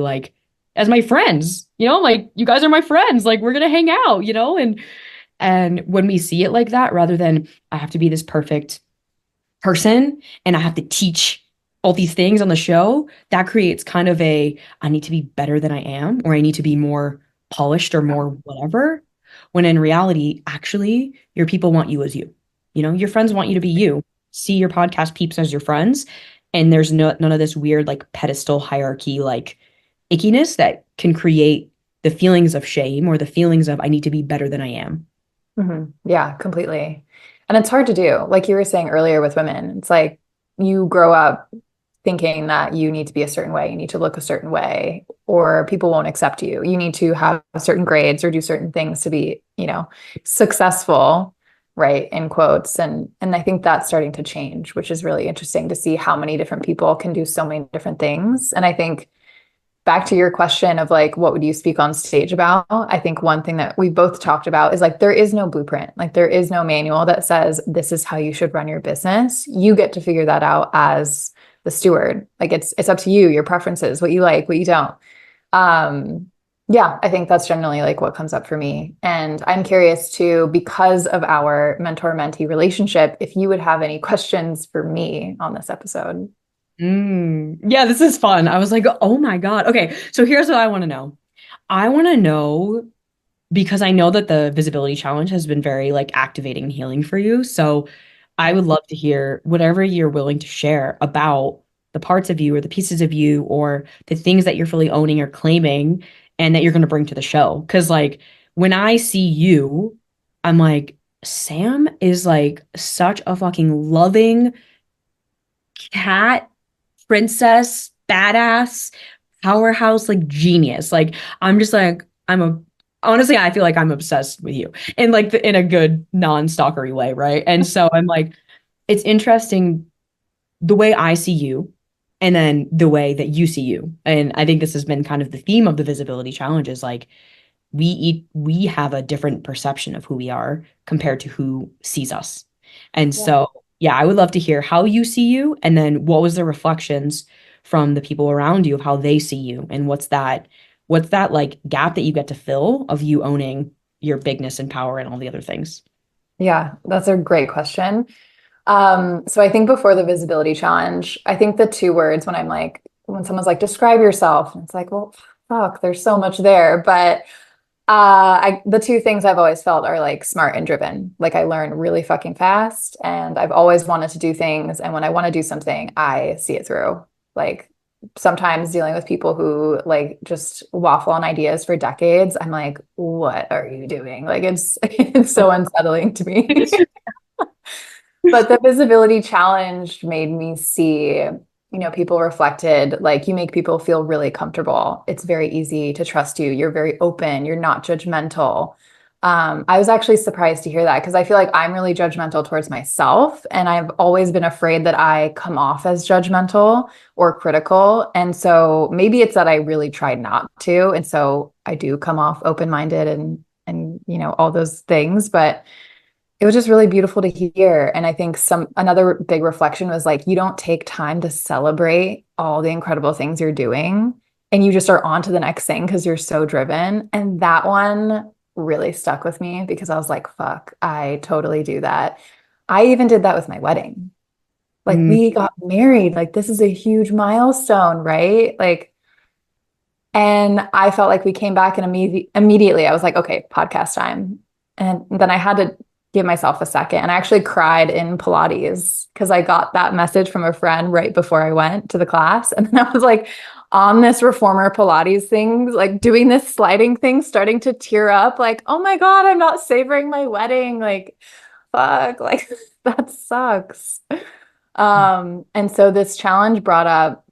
as my friends, like you guys are my friends. Like we're gonna hang out, and when we see it like that, rather than I have to be this perfect person and I have to teach all these things on the show, that creates kind of I need to be better than I am, or I need to be more polished or more whatever. When in reality, actually, your people want you as you. Your friends want you to be you. See your podcast peeps as your friends. And there's none of this weird like pedestal hierarchy, like ickiness that can create the feelings of shame or the feelings of I need to be better than I am. Yeah, completely. And it's hard to do. Like you were saying earlier with women, it's like you grow up thinking that you need to be a certain way, you need to look a certain way, or people won't accept you. You need to have certain grades or do certain things to be, successful, right? In quotes. And I think that's starting to change, which is really interesting to see how many different people can do so many different things. And I think back to your question of like, what would you speak on stage about? I think one thing that we both talked about is like, there is no blueprint. Like there is no manual that says this is how you should run your business. You get to figure that out as the steward. Like it's up to you, your preferences, what you like, what you don't. Yeah, I think that's generally like what comes up for me. And I'm curious too, because of our mentor-mentee relationship, if you would have any questions for me on this episode. Yeah, this is fun. I was like, oh my God. Okay, so here's what I want to know. I want to know because I know that the visibility challenge has been very like activating and healing for you. So I would love to hear whatever you're willing to share about the parts of you or the pieces of you or the things that you're fully owning or claiming and that you're going to bring to the show. Because like when I see you, I'm like, Sam is like such a fucking loving cat princess, badass, powerhouse, like genius. Like I'm just like honestly, I feel like I'm obsessed with you in like in a good non-stalkery way, right? And so I'm like, it's interesting the way I see you and then the way that you see you. And I think this has been kind of the theme of the visibility challenge is like we have a different perception of who we are compared to who sees us. And Yeah. so, yeah, I would love to hear how you see you and then what was the reflections from the people around you of how they see you and what's that like gap that you get to fill of you owning your bigness and power and all the other things. Yeah, that's a great question. So I think before the visibility challenge, I think the two words when I'm like, when someone's like, describe yourself, and it's like, well, fuck, there's so much there. But the two things I've always felt are like smart and driven. Like I learn really fucking fast, and I've always wanted to do things. And when I want to do something, I see it through. Like sometimes dealing with people who like just waffle on ideas for decades, I'm like, what are you doing? Like it's so unsettling to me. But the visibility challenge made me see, people reflected like you make people feel really comfortable. It's very easy to trust you. You're very open. You're not judgmental. I was actually surprised to hear that because I feel like I'm really judgmental towards myself. And I've always been afraid that I come off as judgmental or critical. And so maybe it's that I really tried not to. And so I do come off open-minded and all those things. But it was just really beautiful to hear. And I think another big reflection was like, you don't take time to celebrate all the incredible things you're doing. And you just are on to the next thing because you're so driven. And that one really stuck with me because I was like, fuck, I totally do that. I even did that with my wedding. Like Mm, we got married. Like this is a huge milestone, right? Like, and I felt like we came back and immediately I was like, okay, podcast time. And then I had to give myself a second. And I actually cried in Pilates because I got that message from a friend right before I went to the class. And then I was like on this reformer Pilates thing, like doing this sliding thing, starting to tear up, like, oh my God, I'm not savoring my wedding. Like, fuck, like that sucks. And so this challenge brought up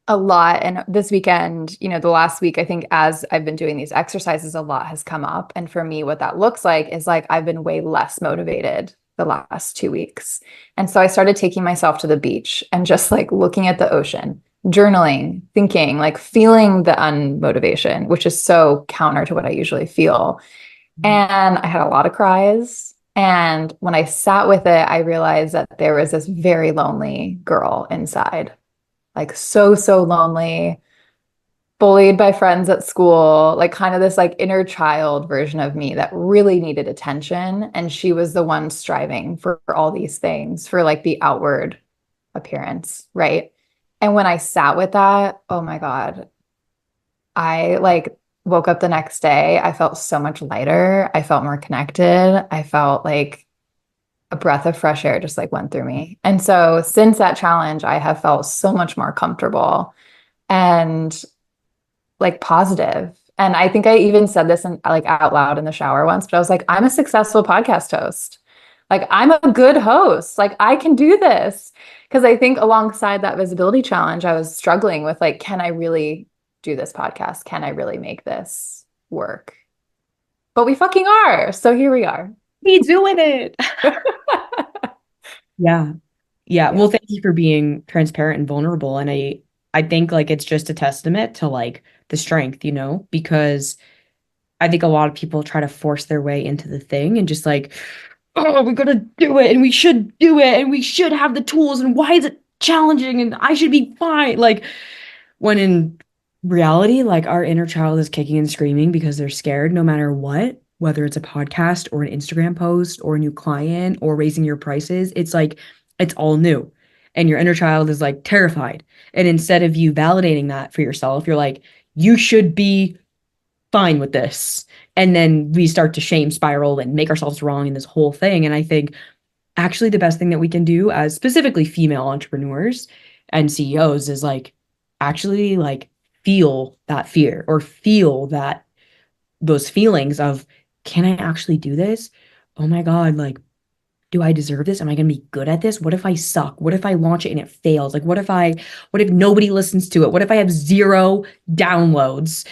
a lot. And this weekend, the last week, I think as I've been doing these exercises, a lot has come up. And for me, what that looks like is like I've been way less motivated the last 2 weeks. And so I started taking myself to the beach and just like looking at the ocean, journaling, thinking, like feeling the unmotivation, which is so counter to what I usually feel. And I had a lot of cries. And when I sat with it, I realized that there was this very lonely girl inside, like so lonely, bullied by friends at school, like kind of this like inner child version of me that really needed attention. And she was the one striving for all these things for like the outward appearance, right? And when I sat with that, oh my God, I like woke up the next day. I felt so much lighter. I felt more connected. I felt like a breath of fresh air just like went through me. And so since that challenge, I have felt so much more comfortable and like positive. And I think I even said this in like out loud in the shower once, but I was like, I'm a successful podcast host. Like I'm a good host. Like I can do this. Because I think alongside that visibility challenge, I was struggling with like, can I really do this podcast? Can I really make this work? But we fucking are. So here we are. be doing it. Yeah. Yeah. Yeah. Well, thank you for being transparent and vulnerable. And I think like it's just a testament to like the strength, because I think a lot of people try to force their way into the thing and just like, oh, we're gonna do it and we should do it and we should have the tools and why is it challenging and I should be fine. Like when in reality, like our inner child is kicking and screaming because they're scared no matter what, whether it's a podcast or an Instagram post or a new client or raising your prices, it's like it's all new. And your inner child is like terrified. And instead of you validating that for yourself, you're like, you should be fine with this. And then we start to shame spiral and make ourselves wrong in this whole thing. And I think actually the best thing that we can do as specifically female entrepreneurs and CEOs is like actually like feel that fear or feel that those feelings of can I actually do this? Oh my God, like do I deserve this? Am I going to be good at this? What if I suck? What if I launch it and it fails? Like, what if nobody listens to it? What if I have zero downloads?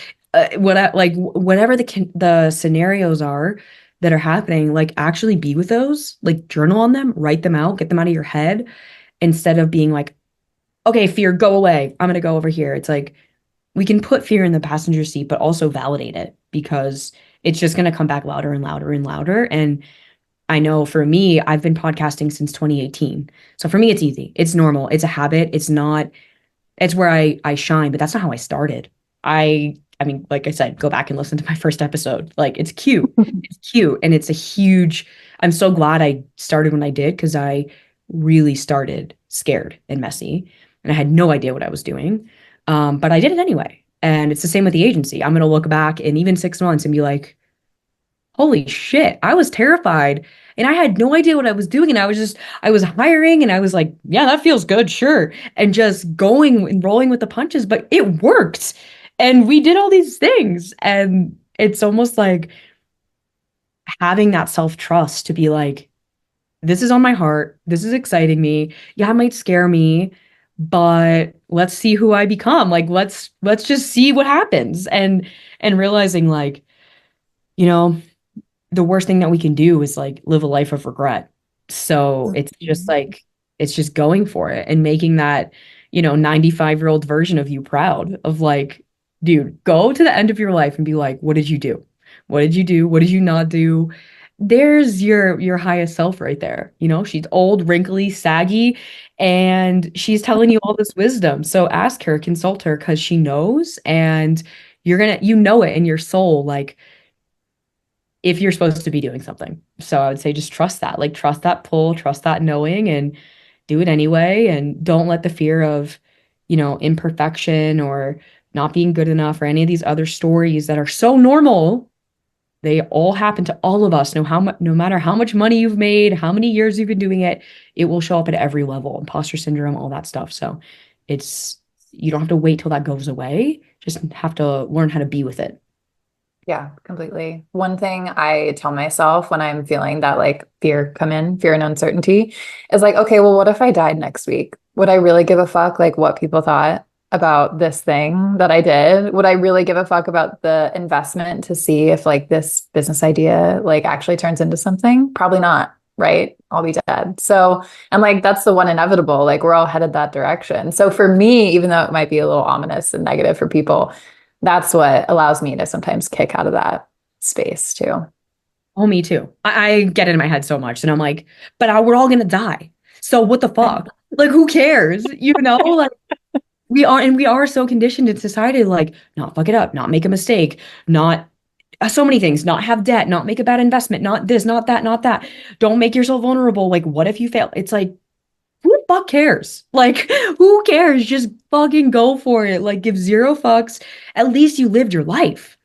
Whatever the scenarios are that are happening, like actually be with those, like journal on them, write them out, get them out of your head instead of being like, okay, fear, go away. I'm going to go over here. It's like, we can put fear in the passenger seat, but also validate it because it's just going to come back louder and louder and louder. And I know for me, I've been podcasting since 2018. So for me, it's easy. It's normal. It's a habit. It's not, it's where I shine, but that's not how I started. I mean, like I said, go back and listen to my first episode. Like it's cute. It's cute. And it's a huge, I'm so glad I started when I did because I really started scared and messy. And I had no idea what I was doing. But I did it anyway. And it's the same with the agency. I'm going to look back in even 6 months and be like, holy shit, I was terrified. And I had no idea what I was doing. And I was hiring and I was like, yeah, that feels good, sure. And just going and rolling with the punches, but it worked. And we did all these things. And it's almost like having that self-trust to be like, this is on my heart. This is exciting me. Yeah, it might scare me, but let's see who I become. Like let's just see what happens. And realizing like, you know, the worst thing that we can do is like live a life of regret. So it's just Mhm. like it's just going for it and making that, 95-year-old version of you proud of like, dude, go to the end of your life and be like, what did you do? What did you do? What did you not do? There's your highest self right there. She's old, wrinkly, saggy, and she's telling you all this wisdom. So ask her, consult her, because she knows, and you know it in your soul, like if you're supposed to be doing something. So I would say just trust that, like trust that pull, trust that knowing, and do it anyway. And don't let the fear of, imperfection or not being good enough or any of these other stories that are so normal. They all happen to all of us. No matter how much money you've made, how many years you've been doing it, it will show up at every level, imposter syndrome, all that stuff. So it's you don't have to wait till that goes away. Just have to learn how to be with it. Yeah, completely. One thing I tell myself when I'm feeling that like fear and uncertainty is like, okay, well, what if I died next week? Would I really give a fuck like what people thought about this thing that I did? Would I really give a fuck about the investment to see if like this business idea like actually turns into something? Probably not, right? I'll be dead. So, and like that's the one inevitable, like we're all headed that direction. So for me, even though it might be a little ominous and negative for people, that's what allows me to sometimes kick out of that space too. Oh, me too. I get it in my head so much. And I'm like, but we're all gonna die. So what the fuck? Like, who cares? Like we are so conditioned in society to like not fuck it up, not make a mistake, not so many things, not have debt, not make a bad investment, not this, not that, not that. Don't make yourself vulnerable. Like, what if you fail? It's like, who the fuck cares? Like, who cares? Just fucking go for it. Like, give zero fucks. At least you lived your life.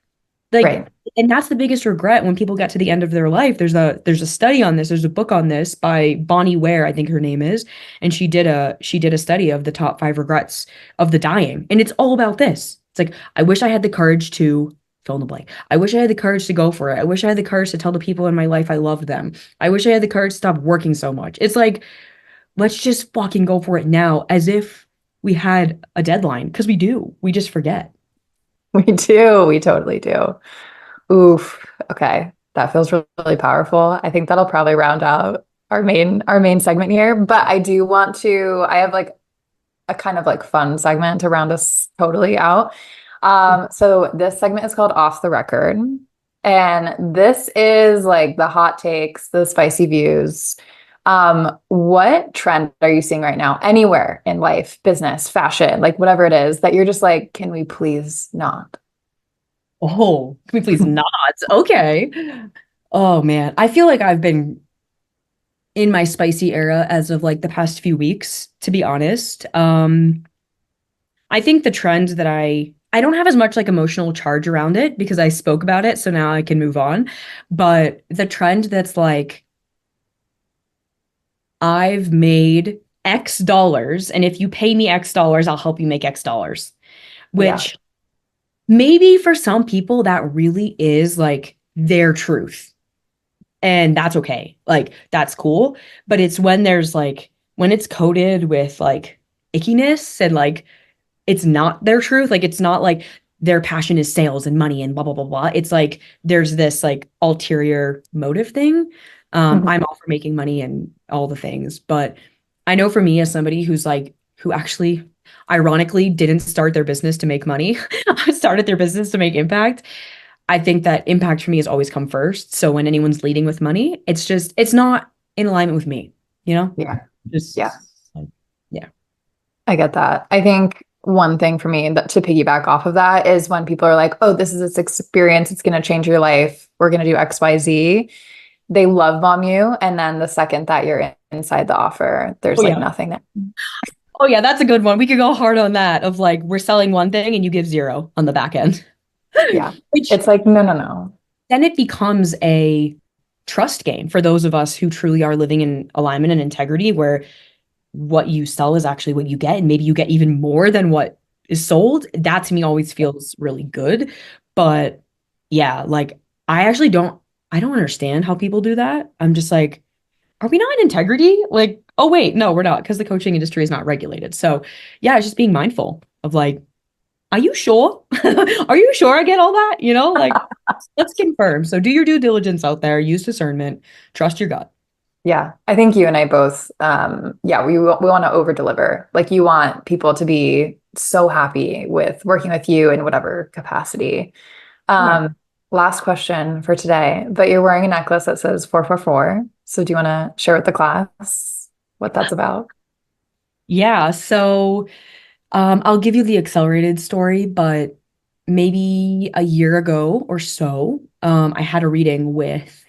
Like, Right. and that's the biggest regret when people get to the end of their life. There's a study on this. There's a book on this by Bonnie Ware, I think her name is, and she did a study of the top 5 regrets of the dying, and it's all about this. It's like, I wish I had the courage to fill in the blank. I wish I had the courage to go for it. I wish I had the courage to tell the people in my life I loved them. I wish I had the courage to stop working so much. It's like, let's just fucking go for it now, as if we had a deadline, because we do. We just forget. We do. We totally do. Oof. Okay. That feels really powerful. I think that'll probably round out our main segment here. But I do want to, I have like a kind of like fun segment to round us totally out. So this segment is called Off the Record. And this is like the hot takes, the spicy views. What trend are you seeing right now, anywhere in life, business, fashion, like whatever it is that you're just like, can we please not? Oh, can we please not? Okay. Oh man, I feel like I've been in my spicy era as of like the past few weeks, to be honest. I think the trend that I don't have as much like emotional charge around it because I spoke about it, so now I can move on. But the trend that's like I've made X dollars, and if you pay me X dollars, I'll help you make X dollars, Yeah. which maybe for some people that really is like their truth. And that's okay. Like that's cool. But it's when there's like when it's coded with like ickiness and like it's not their truth. Like it's not like their passion is sales and money and blah blah blah blah. It's like there's this like ulterior motive thing. Mhm. I'm all for making money and all the things, but I know for me as somebody who actually ironically didn't start their business to make money, started their business to make impact. I think that impact for me has always come first. So when anyone's leading with money, it's not in alignment with me, you know? Yeah. Yeah. Just like, yeah. I get that. I think one thing for me that to piggyback off of that is when people are like, oh, this is this experience, it's going to change your life. We're going to do XYZ. They love bomb you. And then the second that you're inside the offer, there's Oh like yeah. nothing there. Oh yeah, that's a good one. We could go hard on that of like we're selling one thing and you give zero on the back end. Yeah. Which It's like, no, no, no. then it becomes a trust game for those of us who truly are living in alignment and integrity, where what you sell is actually what you get, and maybe you get even more than what is sold. That to me always feels really good. But yeah, like I don't understand how people do that. I'm just like, are we not in integrity? Like, oh wait, no, we're not, because the coaching industry is not regulated. So yeah, it's just being mindful of like, are you sure? Are you sure I get all that? You know, like let's confirm. So do your due diligence out there, use discernment, trust your gut. Yeah. I think you and I both, yeah, we want to over deliver. Like you want people to be so happy with working with you in whatever capacity. Yeah. Um, Last question for today, but you're wearing a necklace that says 444. So do you want to share with the class what that's about? Yeah. So I'll give you the accelerated story, but maybe a year ago or so, I had a reading with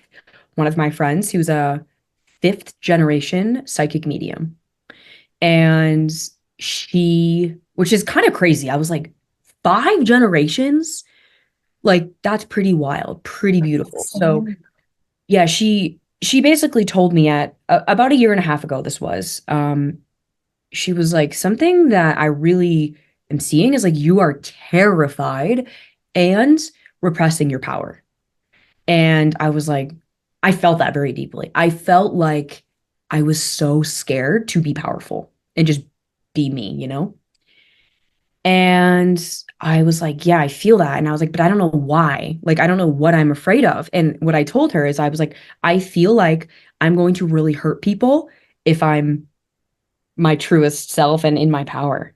one of my friends who's a fifth generation psychic medium. And which is kind of crazy. I was like, 5 generations? Like, that's pretty wild, pretty beautiful. So, Insane. yeah, she basically told me about a year and a half ago, this was, she was like, something that I really am seeing is like you are terrified and repressing your power. And I was like, I felt that very deeply. I felt like I was so scared to be powerful and just be me, you know? And I was like, yeah, I feel that. And I was like, but I don't know why. Like, I don't know what I'm afraid of. And what I told her is I was like, I feel like I'm going to really hurt people if I'm my truest self and in my power.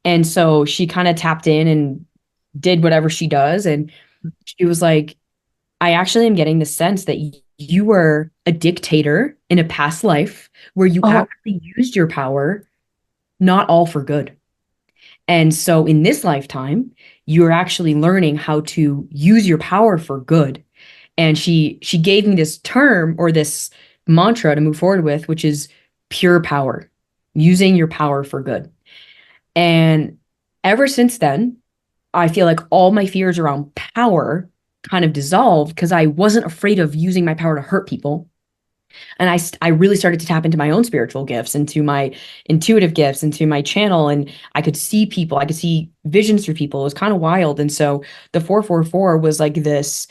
And so she kind of tapped in and did whatever she does. And she was like, I actually am getting the sense that you were a dictator in a past life where you Oh, actually used your power, not all for good. And so in this lifetime, you're actually learning how to use your power for good. And she gave me this term or this mantra to move forward with, which is pure power, using your power for good. And ever since then, I feel like all my fears around power kind of dissolved because I wasn't afraid of using my power to hurt people. And I really started to tap into my own spiritual gifts, into my intuitive gifts, into my channel, and I could see people, I could see visions through people. It was kind of wild. And so the 444 was like this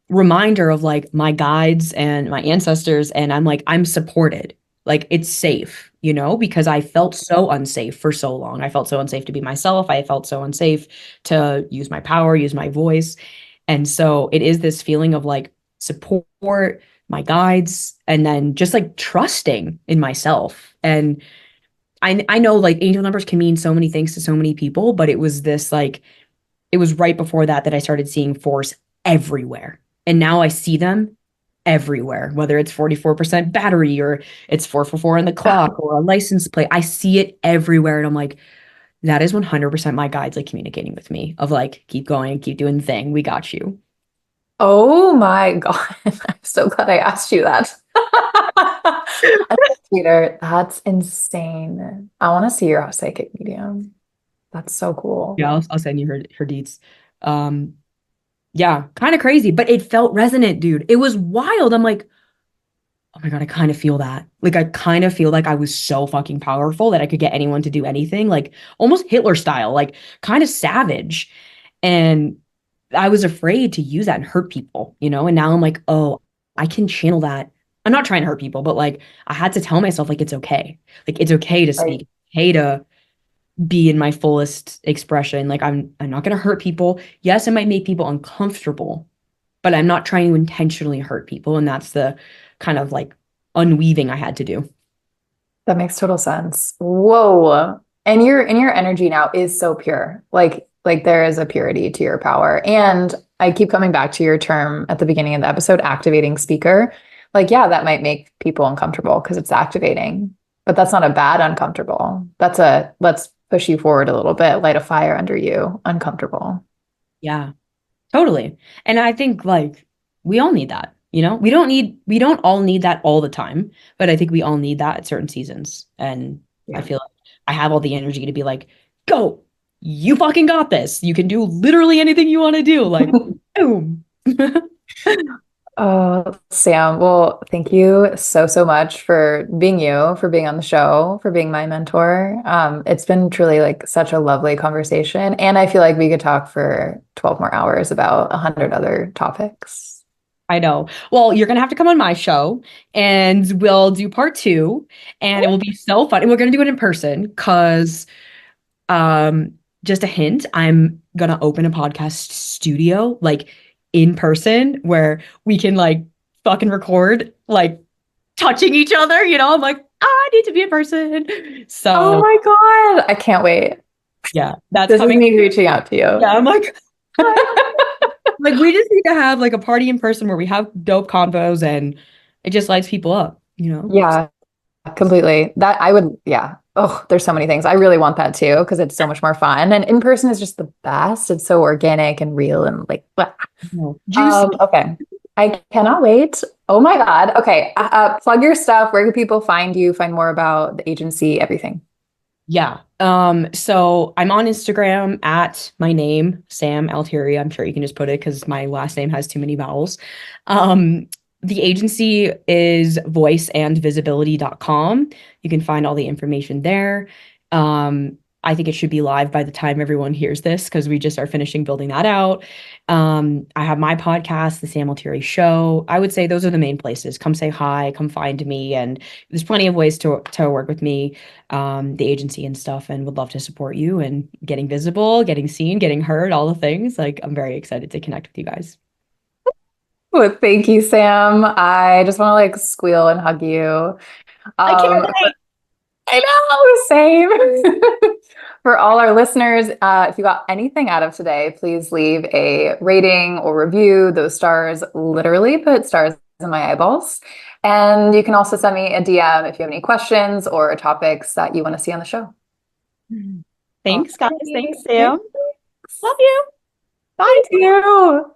reminder of like my guides and my ancestors, and I'm like, I'm supported. Like it's safe, you know, because I felt so unsafe for so long. I felt so unsafe to be myself. I felt so unsafe to use my power, use my voice. And so it is this feeling of like support, my guides, and then just like trusting in myself. And I know like angel numbers can mean so many things to so many people, but it was this like it was right before that that I started seeing force everywhere. And now I see them everywhere, whether it's 44% battery or it's 444 on the clock or a license plate. I see it everywhere. And I'm like, that is 100% my guides like communicating with me of like, keep going, keep doing the thing. We got you. oh my God. I'm so glad I asked you that. Peter, that's insane. I want to see your psychic medium. That's so cool. Yeah, I'll send you her deets. Um, yeah, kind of crazy, but it felt resonant, dude. It was wild. I'm like, oh my God, I kind of feel that. Like, I kind of feel like I was so fucking powerful that I could get anyone to do anything, like almost Hitler style, like kind of savage. And I was afraid to use that and hurt people, you know? And now I'm like, oh, I can channel that. I'm not trying to hurt people, but like I had to tell myself like it's okay. Like it's okay to Right. speak, it's okay to be in my fullest expression. Like I'm not gonna hurt people. Yes, it might make people uncomfortable, but I'm not trying to intentionally hurt people. And that's the kind of like unweaving I had to do. That makes total sense. Whoa. And your energy now is so pure. Like there is a purity to your power. And I keep coming back to your term at the beginning of the episode, activating speaker. Like, yeah, that might make people uncomfortable because it's activating, but that's not a bad uncomfortable. That's a let's push you forward a little bit, light a fire under you, uncomfortable. Yeah. Totally. And I think like we all need that, you know? We don't all need that all the time, but I think we all need that at certain seasons. And I Yeah. feel like I have all the energy to be like, go, you fucking got this. You can do literally anything you want to do. Like, boom. Oh, Sam, well, thank you so, so much for being you, for being on the show, for being my mentor. It's been truly like such a lovely conversation. And I feel like we could talk for 12 more hours about 100 other topics. I know. Well, you're gonna have to come on my show and we'll do part two and it will be so fun. And we're gonna do it in person because Um, just a hint, I'm gonna open a podcast studio like in person where we can like fucking record like touching each other, you know? I'm like, I need to be in person. Oh So my God. I can't wait. yeah, that's This is coming. me reaching out to Yeah, you. I'm like, like we just need to have like a party in person where we have dope convos and it just lights people up, you know? Yeah, completely. That I would, yeah. Oh, there's so many things. I really want that too because it's so much more fun. And in person is just the best. It's so organic and real and like, blah. Juicy. Okay. I cannot wait. Oh my God. Okay. Plug your stuff. Where can people find you, find more about the agency, everything? Yeah. So I'm on Instagram at my name, Sam Altieri. I'm sure you can just put it because my last name has too many vowels. The agency is voiceandvisibility.com. You can find all the information there. I think it should be live by the time everyone hears this because we just are finishing building that out. I have my podcast, The Sam Altieri Show. I would say those are the main places. Come say hi, come find me, and there's plenty of ways to work with me, the agency and stuff, and would love to support you and getting visible, getting seen, getting heard, all the things. Like I'm very excited to connect with you guys. Well, thank you, Sam. I just want to like squeal and hug you. I can't Um, wait. I know, same. For all our listeners, if you got anything out of today, please leave a rating or review. Those stars literally put stars in my eyeballs. And you can also send me a DM if you have any questions or topics that you want to see on the show. Thanks, guys. Alrighty. Thanks, Sam. Thanks. Love you. Bye. You too.